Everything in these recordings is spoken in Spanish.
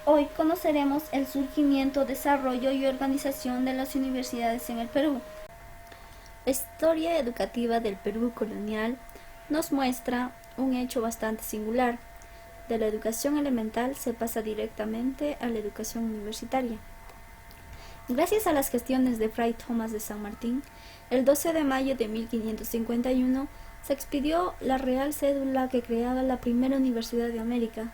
Hoy conoceremos el surgimiento, desarrollo y organización de las universidades en el Perú. La historia educativa del Perú colonial nos muestra un hecho bastante singular. De la educación elemental se pasa directamente a la educación universitaria. Gracias a las gestiones de Fray Tomás de San Martín, el 12 de mayo de 1551 se expidió la Real Cédula que creaba la primera universidad de América,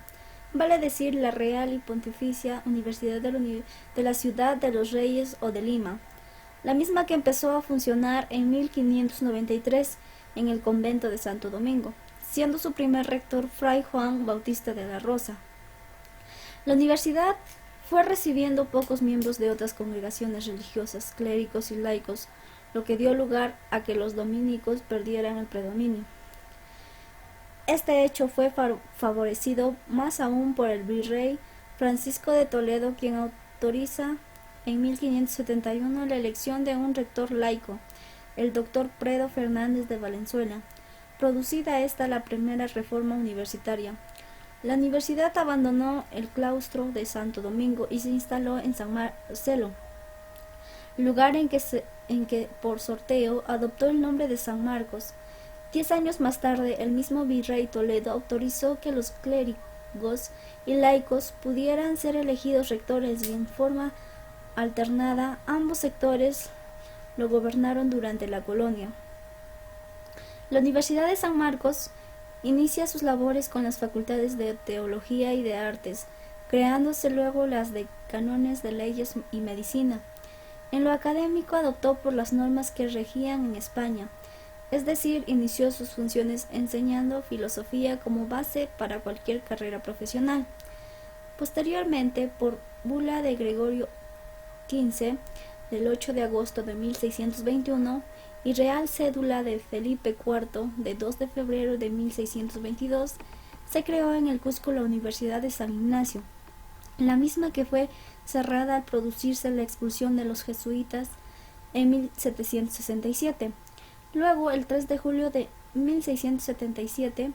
vale decir la Real y Pontificia Universidad de la Ciudad de los Reyes o de Lima, la misma que empezó a funcionar en 1593 en el convento de Santo Domingo, siendo su primer rector Fray Juan Bautista de la Rosa. La universidad fue recibiendo pocos miembros de otras congregaciones religiosas, clérigos y laicos, lo que dio lugar a que los dominicos perdieran el predominio. Este hecho fue favorecido más aún por el virrey Francisco de Toledo, quien autoriza en 1571 la elección de un rector laico, el doctor Predo Fernández de Valenzuela, producida esta la primera reforma universitaria. La universidad abandonó el claustro de Santo Domingo y se instaló en San Marcelo, lugar en que por sorteo adoptó el nombre de San Marcos. 10 años más tarde, el mismo virrey Toledo autorizó que los clérigos y laicos pudieran ser elegidos rectores y en forma alternada ambos sectores lo gobernaron durante la colonia. La Universidad de San Marcos inicia sus labores con las facultades de Teología y de Artes, creándose luego las de Cánones de Leyes y Medicina. En lo académico adoptó por las normas que regían en España, es decir, inició sus funciones enseñando filosofía como base para cualquier carrera profesional. Posteriormente, por bula de Gregorio XV, del 8 de agosto de 1621, y Real Cédula de Felipe IV de 2 de febrero de 1622, se creó en el Cusco la Universidad de San Ignacio, la misma que fue cerrada al producirse la expulsión de los jesuitas en 1767. Luego, el 3 de julio de 1677,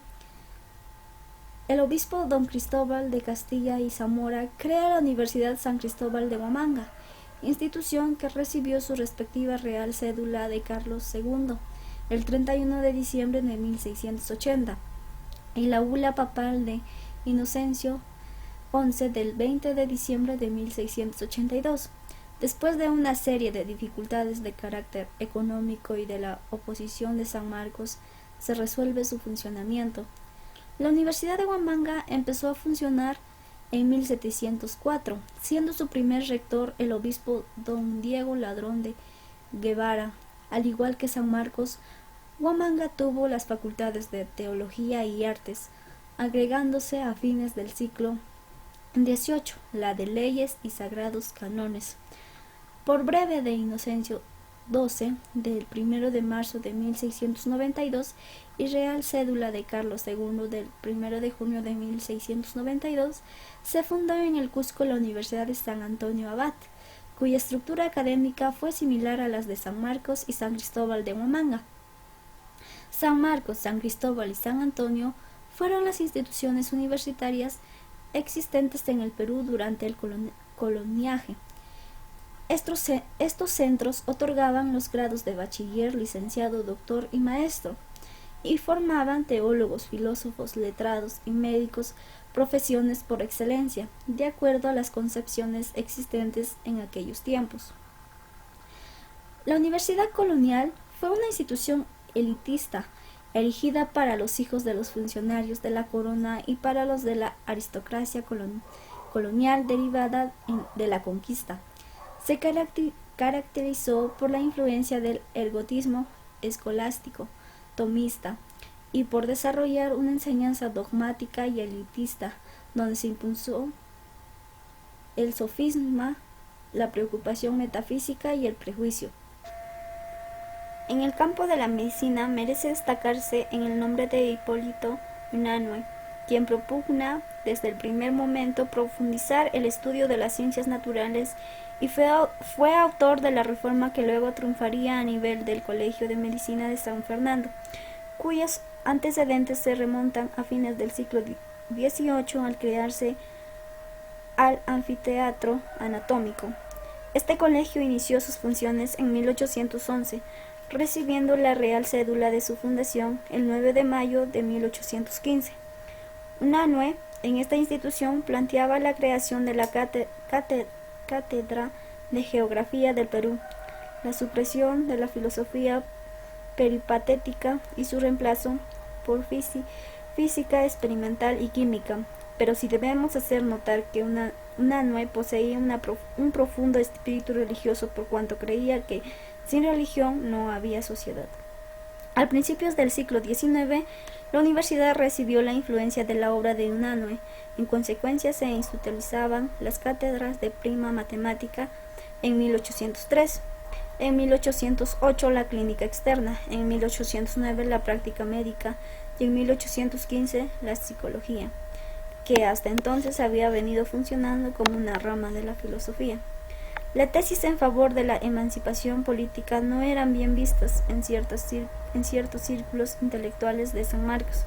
el obispo don Cristóbal de Castilla y Zamora crea la Universidad San Cristóbal de Huamanga, institución que recibió su respectiva Real Cédula de Carlos II el 31 de diciembre de 1680 y la bula papal de Inocencio XI del 20 de diciembre de 1682. Después de una serie de dificultades de carácter económico y de la oposición de San Marcos, se resuelve su funcionamiento. La Universidad de Huamanga empezó a funcionar en 1704, siendo su primer rector el obispo don Diego Ladrón de Guevara. Al igual que San Marcos, Huamanga tuvo las facultades de Teología y Artes, agregándose a fines del siglo XVIII la de Leyes y Sagrados Cánones. Por breve de Inocencio XII, del 1 de marzo de 1692, y Real Cédula de Carlos II, del 1 de junio de 1692, se fundó en el Cusco la Universidad de San Antonio Abad, cuya estructura académica fue similar a las de San Marcos y San Cristóbal de Huamanga. San Marcos, San Cristóbal y San Antonio fueron las instituciones universitarias existentes en el Perú durante el coloniaje. Estos centros otorgaban los grados de bachiller, licenciado, doctor y maestro, y formaban teólogos, filósofos, letrados y médicos, profesiones por excelencia, de acuerdo a las concepciones existentes en aquellos tiempos. La Universidad Colonial fue una institución elitista, erigida para los hijos de los funcionarios de la corona y para los de la aristocracia colonial derivada de la conquista. Se caracterizó por la influencia del ergotismo escolástico, tomista, y por desarrollar una enseñanza dogmática y elitista, donde se impuso el sofisma, la preocupación metafísica y el prejuicio. En el campo de la medicina merece destacarse en el nombre de Hipólito Unanue, quien propugna desde el primer momento profundizar el estudio de las ciencias naturales y fue autor de la reforma que luego triunfaría a nivel del Colegio de Medicina de San Fernando, cuyos antecedentes se remontan a fines del siglo XVIII al crearse al anfiteatro anatómico. Este colegio inició sus funciones en 1811, recibiendo la Real Cédula de su fundación el 9 de mayo de 1815. Unanue en esta institución planteaba la creación de la Cátedra de Geografía del Perú, la supresión de la filosofía peripatética y su reemplazo por física experimental y química. Pero sí debemos hacer notar que Unanue poseía un profundo espíritu religioso, por cuanto creía que sin religión no había sociedad. A principios del siglo XIX, la universidad recibió la influencia de la obra de Unanue. En consecuencia, se institucionalizaban las cátedras de prima matemática en 1803. En 1808 la clínica externa, en 1809 la práctica médica y en 1815 la psicología, que hasta entonces había venido funcionando como una rama de la filosofía. La tesis en favor de la emancipación política no eran bien vistas en ciertos círculos intelectuales de San Marcos,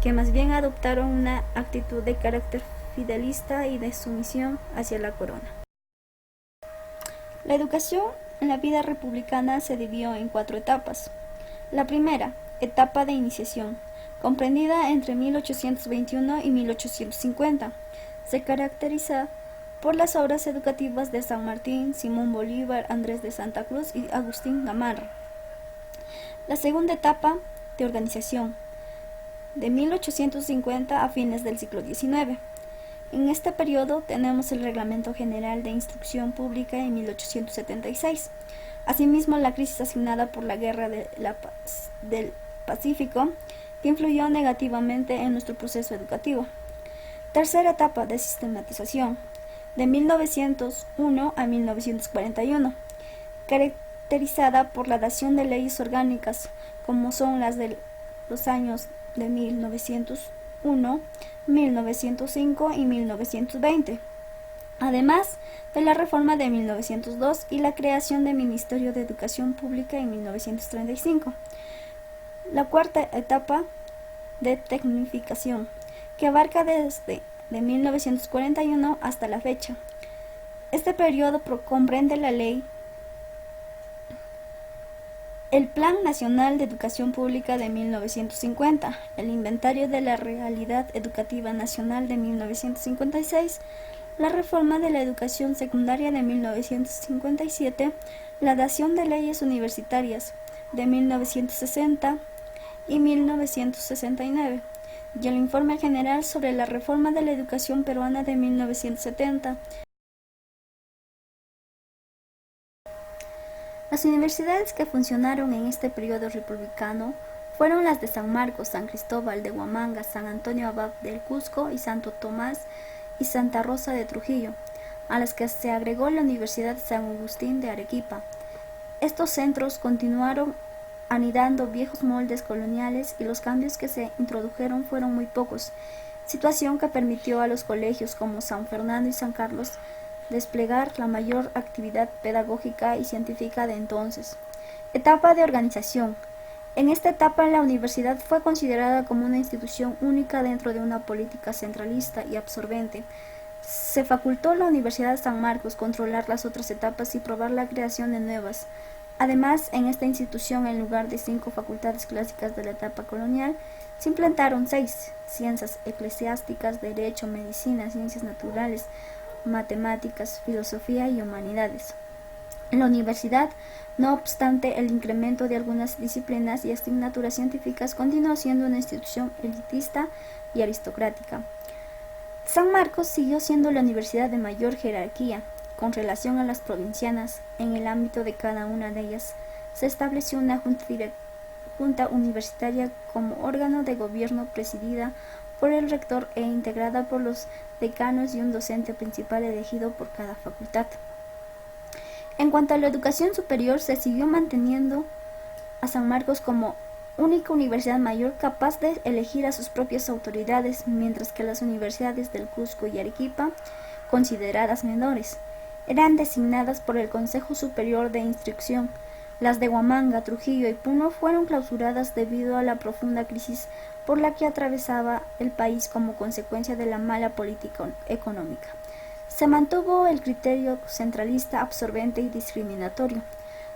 que más bien adoptaron una actitud de carácter fidelista y de sumisión hacia la corona. La educación en la vida republicana se dividió en 4 etapas. La primera, etapa de iniciación, comprendida entre 1821 y 1850, se caracteriza por las obras educativas de San Martín, Simón Bolívar, Andrés de Santa Cruz y Agustín Gamarra. La segunda etapa, de organización, de 1850 a fines del siglo XIX. En este periodo tenemos el Reglamento General de Instrucción Pública en 1876. Asimismo, la crisis asignada por la Guerra del Pacífico, que influyó negativamente en nuestro proceso educativo. Tercera etapa, de sistematización, de 1901 a 1941, caracterizada por la dación de leyes orgánicas, como son las de los años de 1901, 1905 y 1920, además de la reforma de 1902 y la creación del Ministerio de Educación Pública en 1935. La cuarta etapa, de tecnificación, que abarca desde 1941 hasta la fecha. Este periodo comprende la ley, el Plan Nacional de Educación Pública de 1950, el Inventario de la Realidad Educativa Nacional de 1956, la reforma de la educación secundaria de 1957, la dación de leyes universitarias de 1960 y 1969, y el Informe General sobre la Reforma de la Educación Peruana de 1970. Las universidades que funcionaron en este periodo republicano fueron las de San Marcos, San Cristóbal de Huamanga, San Antonio Abad del Cusco y Santo Tomás y Santa Rosa de Trujillo, a las que se agregó la Universidad de San Agustín de Arequipa. Estos centros continuaron anidando viejos moldes coloniales y los cambios que se introdujeron fueron muy pocos, situación que permitió a los colegios como San Fernando y San Carlos desplegar la mayor actividad pedagógica y científica de entonces. Etapa de organización. En esta etapa la universidad fue considerada como una institución única dentro de una política centralista y absorbente. Se facultó a la Universidad de San Marcos controlar las otras etapas y probar la creación de nuevas. Además, en esta institución, en lugar de 5 facultades clásicas de la etapa colonial, se implantaron 6: ciencias eclesiásticas, derecho, medicina, ciencias naturales, matemáticas, filosofía y humanidades. En la universidad, no obstante el incremento de algunas disciplinas y asignaturas científicas, continuó siendo una institución elitista y aristocrática. San Marcos siguió siendo la universidad de mayor jerarquía con relación a las provincianas. En el ámbito de cada una de ellas se estableció una junta universitaria como órgano de gobierno presidida por el rector e integrada por los decanos y un docente principal elegido por cada facultad. En cuanto a la educación superior, se siguió manteniendo a San Marcos como única universidad mayor capaz de elegir a sus propias autoridades, mientras que las universidades del Cusco y Arequipa, consideradas menores, eran designadas por el Consejo Superior de Instrucción. Las de Huamanga, Trujillo y Puno fueron clausuradas debido a la profunda crisis por la que atravesaba el país como consecuencia de la mala política económica. Se mantuvo el criterio centralista, absorbente y discriminatorio.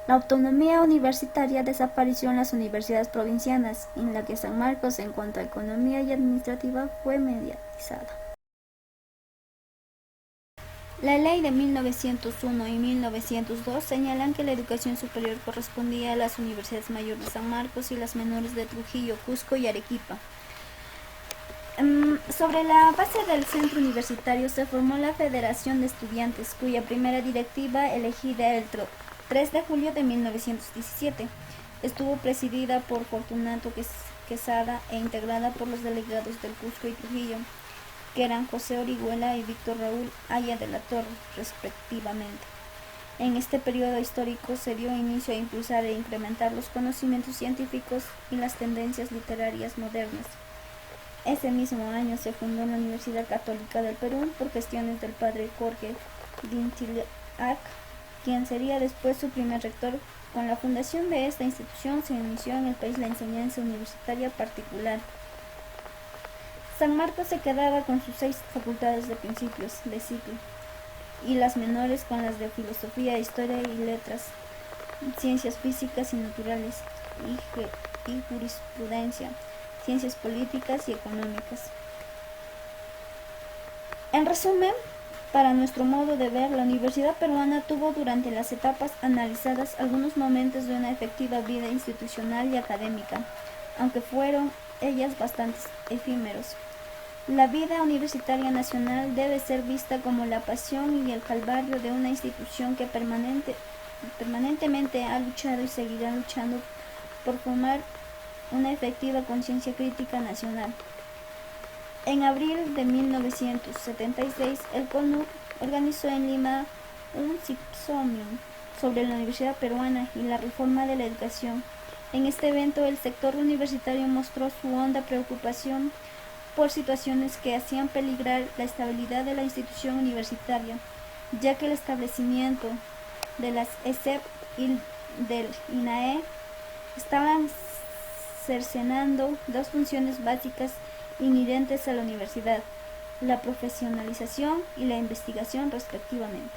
La autonomía universitaria desapareció en las universidades provincianas, en la que San Marcos, en cuanto a economía y administrativa, fue mediatizada. La ley de 1901 y 1902 señalan que la educación superior correspondía a las universidades mayores de San Marcos y las menores de Trujillo, Cusco y Arequipa. Sobre la base del centro universitario se formó la Federación de Estudiantes, cuya primera directiva, elegida el 3 de julio de 1917, estuvo presidida por Fortunato Quesada e integrada por los delegados del Cusco y Trujillo, que eran José Orihuela y Víctor Raúl Haya de la Torre, respectivamente. En este periodo histórico se dio inicio a impulsar e incrementar los conocimientos científicos y las tendencias literarias modernas. Ese mismo año se fundó la Universidad Católica del Perú por gestiones del padre Jorge Dintillac, quien sería después su primer rector. Con la fundación de esta institución se inició en el país la enseñanza universitaria particular. San Marcos se quedaba con sus 6 facultades de principios de ciclo y las menores con las de filosofía, historia y letras, ciencias físicas y naturales y jurisprudencia, ciencias políticas y económicas. En resumen, para nuestro modo de ver, la universidad peruana tuvo durante las etapas analizadas algunos momentos de una efectiva vida institucional y académica, aunque fueron ellas bastante efímeros. La vida universitaria nacional debe ser vista como la pasión y el calvario de una institución que permanentemente ha luchado y seguirá luchando por formar una efectiva conciencia crítica nacional. En abril de 1976, el CONUC organizó en Lima un simposium sobre la Universidad Peruana y la reforma de la educación. En este evento, el sector universitario mostró su honda preocupación por situaciones que hacían peligrar la estabilidad de la institución universitaria, ya que el establecimiento de las ESEP y del INAE estaban cercenando 2 funciones básicas inherentes a la universidad: la profesionalización y la investigación, respectivamente.